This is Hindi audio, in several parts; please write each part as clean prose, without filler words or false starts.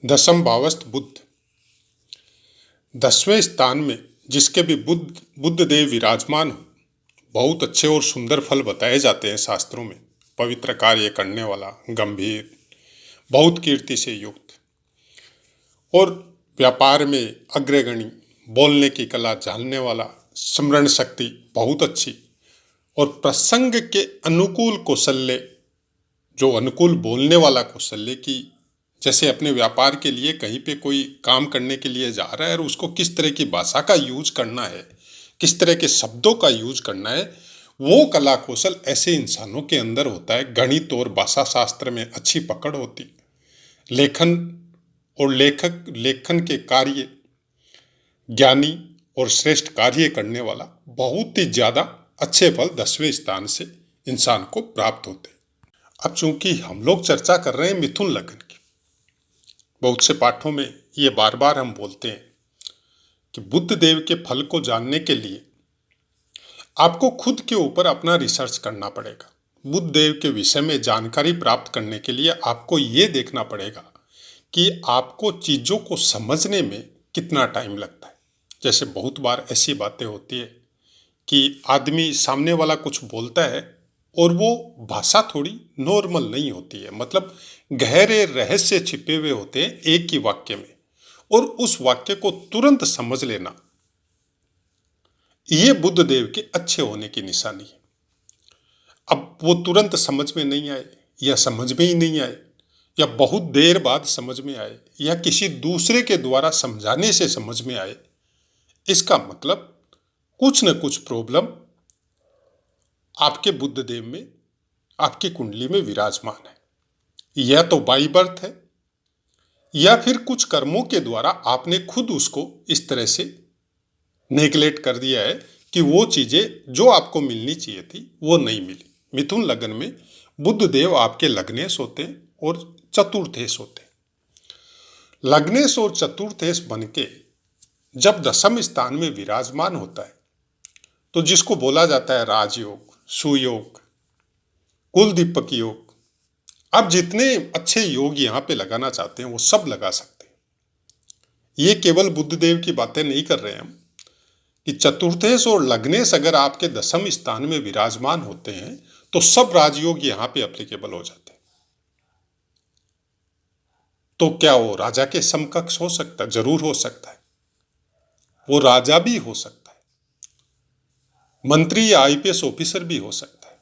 दशम भावस्थ बुद्ध। 10वें स्थान में जिसके भी बुद्ध देव विराजमान हो, बहुत अच्छे और सुंदर फल बताए जाते हैं शास्त्रों में। पवित्र कार्य करने वाला, गंभीर, बहुत कीर्ति से युक्त और व्यापार में अग्रगणी, बोलने की कला जानने वाला, स्मरण शक्ति बहुत अच्छी और प्रसंग के अनुकूल कौशल्य, जो अनुकूल बोलने वाला कौशल्य की, जैसे अपने व्यापार के लिए कहीं पे कोई काम करने के लिए जा रहा है और उसको किस तरह की भाषा का यूज करना है, किस तरह के शब्दों का यूज करना है, वो कला कौशल ऐसे इंसानों के अंदर होता है। गणित और भाषा शास्त्र में अच्छी पकड़ होती, लेखन और लेखन के कार्य, ज्ञानी और श्रेष्ठ कार्य करने वाला, बहुत ही ज्यादा अच्छे फल 10वें स्थान से इंसान को प्राप्त होते हैं। अब चूंकि हम लोग चर्चा कर रहे हैं मिथुन लग्न की, बहुत से पाठों में ये बार बार हम बोलते हैं कि बुद्ध देव के फल को जानने के लिए आपको खुद के ऊपर अपना रिसर्च करना पड़ेगा। बुद्ध देव के विषय में जानकारी प्राप्त करने के लिए आपको ये देखना पड़ेगा कि आपको चीज़ों को समझने में कितना टाइम लगता है। जैसे बहुत बार ऐसी बातें होती है कि आदमी सामने वाला कुछ बोलता है और वो भाषा थोड़ी नॉर्मल नहीं होती है, मतलब गहरे रहस्य छिपे हुए होते हैं एक ही वाक्य में, और उस वाक्य को तुरंत समझ लेना, ये बुद्ध देव के अच्छे होने की निशानी है। अब वो तुरंत समझ में नहीं आए, या समझ में ही नहीं आए, या बहुत देर बाद समझ में आए, या किसी दूसरे के द्वारा समझाने से समझ में आए, इसका मतलब कुछ न कुछ प्रॉब्लम आपके बुद्ध देव में, आपकी कुंडली में विराजमान है। या तो बाई बर्थ है, या फिर कुछ कर्मों के द्वारा आपने खुद उसको इस तरह से नेग्लेक्ट कर दिया है कि वो चीजें जो आपको मिलनी चाहिए थी वो नहीं मिली। मिथुन लग्न में बुद्ध देव आपके लग्नेश होते हैं और चतुर्थेश होते हैं। लग्नेश और चतुर्थेश बन के जब दशम स्थान में विराजमान होता है तो जिसको बोला जाता है राजयोग, सुयोग, कुल दीपक योग, आप जितने अच्छे योग यहाँ पे लगाना चाहते हैं वो सब लगा सकते हैं। ये केवल बुद्ध देव की बातें नहीं कर रहे हैं हम, कि चतुर्थेश और लग्नेश अगर आपके दशम स्थान में विराजमान होते हैं तो सब राजयोग यहाँ पे एप्लीकेबल हो जाते हैं। तो क्या वो राजा के समकक्ष हो सकता है? जरूर हो सकता है। वो राजा भी हो सकता है, मंत्री या आईपीएस ऑफिसर भी हो सकता है।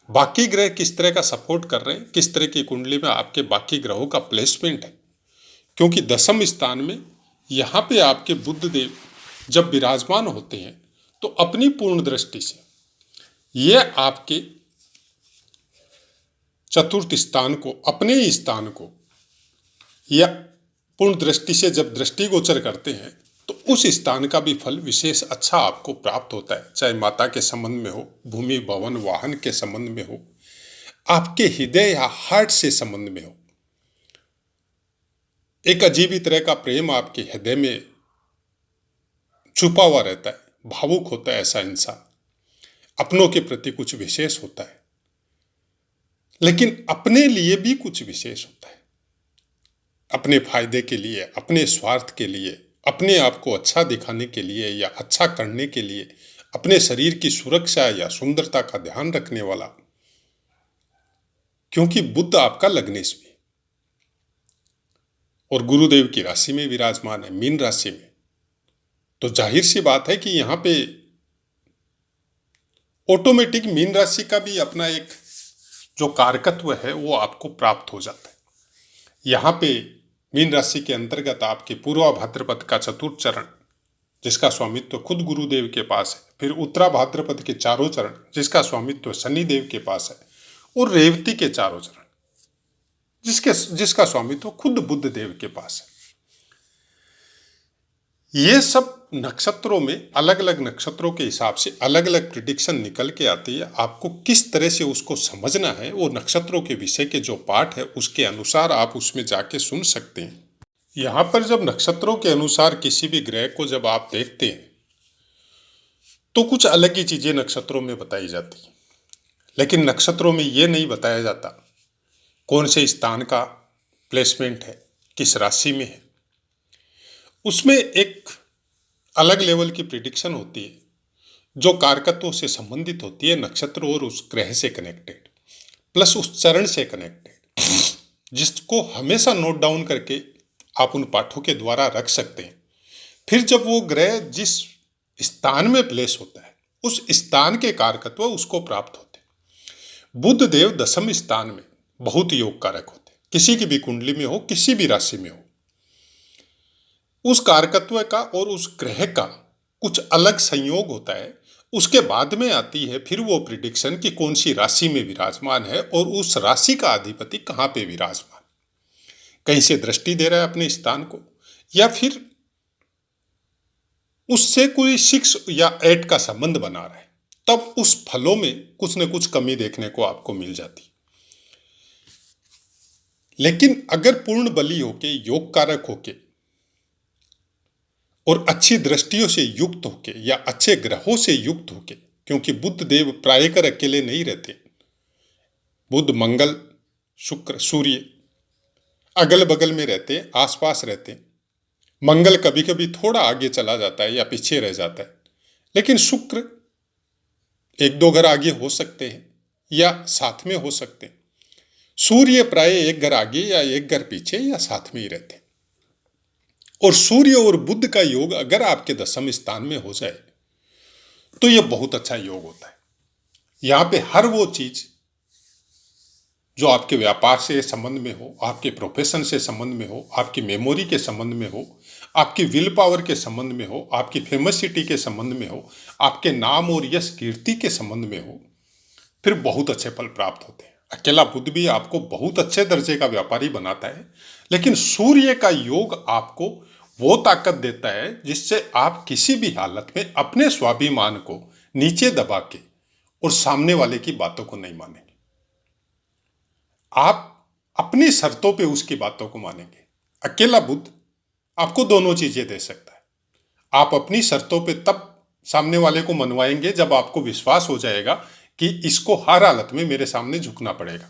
बाकी ग्रह किस तरह का सपोर्ट कर रहे हैं, किस तरह की कुंडली में आपके बाकी ग्रहों का प्लेसमेंट है, क्योंकि दशम स्थान में यहाँ पे आपके बुद्ध देव जब विराजमान होते हैं तो अपनी पूर्ण दृष्टि से ये आपके चतुर्थ स्थान को, अपने ही स्थान को, या पूर्ण दृष्टि से जब दृष्टिगोचर करते हैं तो उस स्थान का भी फल विशेष अच्छा आपको प्राप्त होता है। चाहे माता के संबंध में हो, भूमि भवन वाहन के संबंध में हो, आपके हृदय या हार्ट से संबंध में हो, एक अजीब ही तरह का प्रेम आपके हृदय में छुपा हुआ रहता है, भावुक होता है ऐसा इंसान, अपनों के प्रति कुछ विशेष होता है, लेकिन अपने लिए भी कुछ विशेष होता है। अपने फायदे के लिए, अपने स्वार्थ के लिए, अपने आप को अच्छा दिखाने के लिए या अच्छा करने के लिए, अपने शरीर की सुरक्षा या सुंदरता का ध्यान रखने वाला, क्योंकि बुद्ध आपका लग्नेश में और गुरुदेव की राशि में विराजमान है, मीन राशि में, तो जाहिर सी बात है कि यहां पे ऑटोमेटिक मीन राशि का भी अपना एक जो कारकत्व है वो आपको प्राप्त हो जाता है। यहां पे मीन राशि के अंतर्गत आपके पूर्वा भाद्रपद का चतुर्थ चरण, जिसका स्वामित्व खुद गुरुदेव के पास है, फिर उत्तरा भाद्रपद के चारों चरण, जिसका स्वामित्व शनिदेव के पास है, और रेवती के चारों चरण, जिसका स्वामित्व खुद बुद्ध देव के पास है। ये सब नक्षत्रों में, अलग अलग नक्षत्रों के हिसाब से अलग अलग प्रिडिक्शन निकल के आती है। आपको किस तरह से उसको समझना है, वो नक्षत्रों के विषय के जो पाठ है उसके अनुसार आप उसमें जाके सुन सकते हैं। यहाँ पर जब नक्षत्रों के अनुसार किसी भी ग्रह को जब आप देखते हैं तो कुछ अलग ही चीजें नक्षत्रों में बताई जाती हैं, लेकिन नक्षत्रों में ये नहीं बताया जाता कौन से स्थान का प्लेसमेंट है, किस राशि में है, उसमें एक अलग लेवल की प्रिडिक्शन होती है जो कारकत्वों से संबंधित होती है, नक्षत्र और उस ग्रह से कनेक्टेड, प्लस उस चरण से कनेक्टेड, जिसको हमेशा नोट डाउन करके आप उन पाठों के द्वारा रख सकते हैं। फिर जब वो ग्रह जिस स्थान में प्लेस होता है उस स्थान के कारकत्व उसको प्राप्त होते हैं। बुध देव 10वें स्थान में बहुत योग कारक होते हैं, किसी की भी कुंडली में हो, किसी भी राशि में हो, उस कारकत्व का और उस ग्रह का कुछ अलग संयोग होता है। उसके बाद में आती है फिर वो प्रिडिक्शन कि कौन सी राशि में विराजमान है और उस राशि का अधिपति कहाँ पे विराजमान, कहीं से दृष्टि दे रहा है अपने स्थान को, या फिर उससे कोई 6 या 8 का संबंध बना रहा है, तब उस फलों में कुछ न कुछ कमी देखने को आपको मिल जाती। लेकिन अगर पूर्ण बली होके, योग कारक होके और अच्छी दृष्टियों से युक्त होके या अच्छे ग्रहों से युक्त होके, क्योंकि बुध देव प्रायकर अकेले नहीं रहते, बुध, मंगल, शुक्र, सूर्य अगल बगल में रहते हैं, आसपास रहते हैं। मंगल कभी कभी थोड़ा आगे चला जाता है या पीछे रह जाता है, लेकिन शुक्र 1-2 घर आगे हो सकते हैं या साथ में हो सकते हैं। सूर्य प्राय 1 घर आगे या 1 घर पीछे या साथ में ही रहते हैं। और सूर्य और बुध का योग अगर आपके 10वें स्थान में हो जाए तो यह बहुत अच्छा योग होता है। यहां पे हर वो चीज जो आपके व्यापार से संबंध में हो, आपके प्रोफेशन से संबंध में हो, आपकी मेमोरी के संबंध में हो, आपकी विल पावर के संबंध में हो, आपकी फेमसिटी के संबंध में हो, आपके नाम और यश कीर्ति के संबंध में हो, फिर बहुत अच्छे फल प्राप्त होते हैं। अकेला बुध भी आपको बहुत अच्छे दर्जे का व्यापारी बनाता है, लेकिन सूर्य का योग आपको वो ताकत देता है जिससे आप किसी भी हालत में अपने स्वाभिमान को नीचे दबा के और सामने वाले की बातों को नहीं मानेंगे। आप अपनी शर्तों पे उसकी बातों को मानेंगे। अकेला बुध आपको दोनों चीजें दे सकता है। आप अपनी शर्तों पे तब सामने वाले को मनवाएंगे जब आपको विश्वास हो जाएगा कि इसको हर हालत में मेरे सामने झुकना पड़ेगा।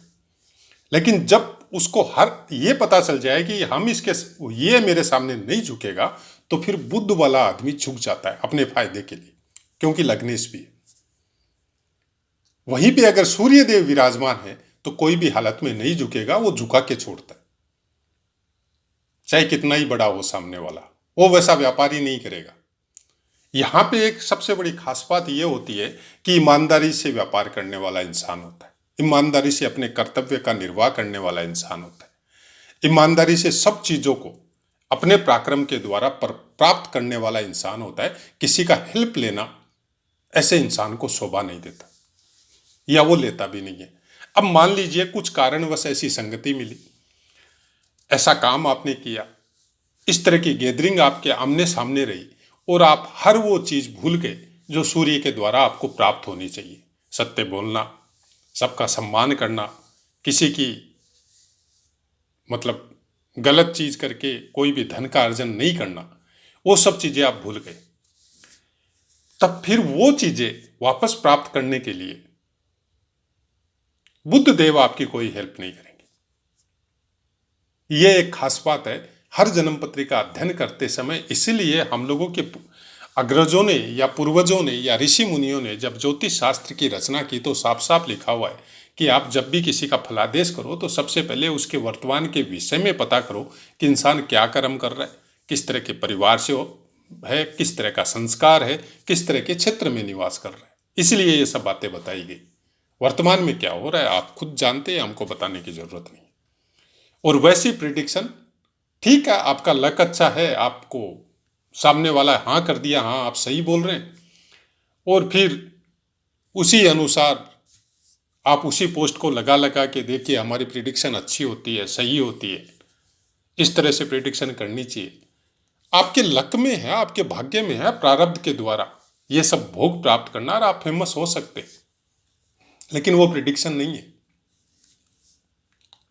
लेकिन जब उसको हर ये पता चल जाए कि ये मेरे सामने नहीं झुकेगा, तो फिर बुध वाला आदमी झुक जाता है अपने फायदे के लिए, क्योंकि लग्नेश भी है। वहीं पे अगर सूर्य देव विराजमान है तो कोई भी हालत में नहीं झुकेगा, वो झुका के छोड़ता है। चाहे कितना ही बड़ा हो सामने वाला, वो वैसा व्यापारी नहीं करेगा। यहां पे एक सबसे बड़ी खास बात यह होती है कि ईमानदारी से व्यापार करने वाला इंसान होता है, ईमानदारी से अपने कर्तव्य का निर्वाह करने वाला इंसान होता है, ईमानदारी से सब चीजों को अपने पराक्रम के द्वारा प्राप्त करने वाला इंसान होता है। किसी का हेल्प लेना ऐसे इंसान को शोभा नहीं देता, या वो लेता भी नहीं है। अब मान लीजिए कुछ कारणवश ऐसी संगति मिली, ऐसा काम आपने किया, इस तरह की गैदरिंग आपके आमने सामने रही और आप हर वो चीज भूल गए जो सूर्य के द्वारा आपको प्राप्त होनी चाहिए। सत्य बोलना, सबका सम्मान करना, किसी की मतलब गलत चीज करके कोई भी धन का अर्जन नहीं करना, वो सब चीजें आप भूल गए। तब फिर वो चीजें वापस प्राप्त करने के लिए बुध देव आपकी कोई हेल्प नहीं करेंगे। यह एक खास बात है हर जन्म पत्री का अध्ययन करते समय। इसीलिए हम लोगों के अग्रजों ने या पूर्वजों ने या ऋषि मुनियों ने जब ज्योतिष शास्त्र की रचना की तो साफ साफ लिखा हुआ है कि आप जब भी किसी का फलादेश करो तो सबसे पहले उसके वर्तमान के विषय में पता करो कि इंसान क्या कर्म कर रहा है, किस तरह के परिवार से है, किस तरह का संस्कार है, किस तरह के क्षेत्र में निवास कर रहा है। इसलिए ये सब बातें बताई गई। वर्तमान में क्या हो रहा है आप खुद जानते हैं, हमको बताने की जरूरत नहीं। और वैसी प्रिडिक्शन, ठीक है, आपका लक अच्छा है, आपको सामने वाला हाँ कर दिया, हाँ आप सही बोल रहे हैं, और फिर उसी अनुसार आप उसी पोस्ट को लगा लगा के देखिए हमारी प्रिडिक्शन अच्छी होती है, सही होती है, इस तरह से प्रिडिक्शन करनी चाहिए। आपके लक में है, आपके भाग्य में है, प्रारब्ध के द्वारा ये सब भोग प्राप्त करना और आप फेमस हो सकते हैं, लेकिन वो प्रिडिक्शन नहीं है।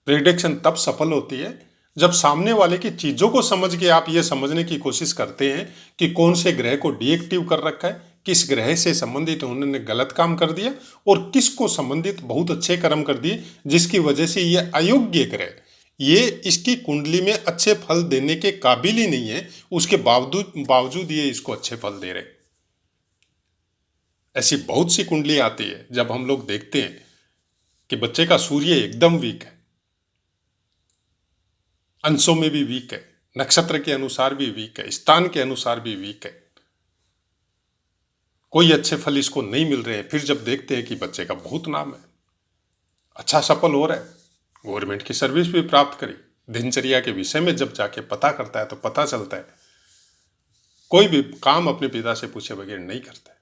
प्रिडिक्शन तब सफल होती है जब सामने वाले की चीजों को समझ के आप ये समझने की कोशिश करते हैं कि कौन से ग्रह को डीएक्टिव कर रखा है, किस ग्रह से संबंधित उन्होंने गलत काम कर दिया और किसको संबंधित बहुत अच्छे कर्म कर दिए जिसकी वजह से ये अयोग्य ग्रह ये इसकी कुंडली में अच्छे फल देने के काबिल ही नहीं है, उसके बावजूद ये इसको अच्छे फल दे रहे। ऐसी बहुत सी कुंडली आती है जब हम लोग देखते हैं कि बच्चे का सूर्य एकदम वीक है, अंशों में भी वीक है, नक्षत्र के अनुसार भी वीक है, स्थान के अनुसार भी वीक है, कोई अच्छे फल इसको नहीं मिल रहे हैं। फिर जब देखते हैं कि बच्चे का बहुत नाम है, अच्छा सफल हो रहा है, गवर्नमेंट की सर्विस भी प्राप्त करी, दिनचर्या के विषय में जब जाके पता करता है तो पता चलता है कोई भी काम अपने पिता से पूछे बगैर नहीं करता है।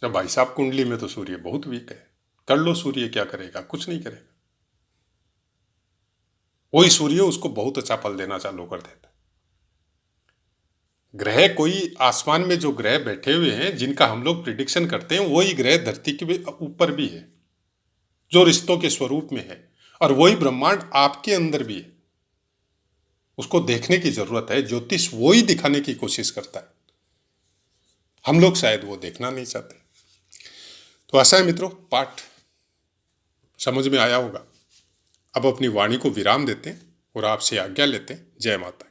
जब भाई साहब कुंडली में तो सूर्य बहुत वीक है, कर लो सूर्य क्या करेगा, कुछ नहीं करेगा। वही सूर्य उसको बहुत अच्छा फल देना चालू कर देता है। ग्रह कोई आसमान में जो ग्रह बैठे हुए हैं जिनका हम लोग प्रिडिक्शन करते हैं, वही ग्रह धरती के ऊपर भी है जो रिश्तों के स्वरूप में है, और वही ब्रह्मांड आपके अंदर भी है। उसको देखने की जरूरत है, ज्योतिष वही दिखाने की कोशिश करता है, हम लोग शायद वो देखना नहीं चाहते। तो आशा है मित्रों पाठ समझ में आया होगा। अब अपनी वाणी को विराम देते हैं और आपसे आज्ञा लेते हैं। जय माता।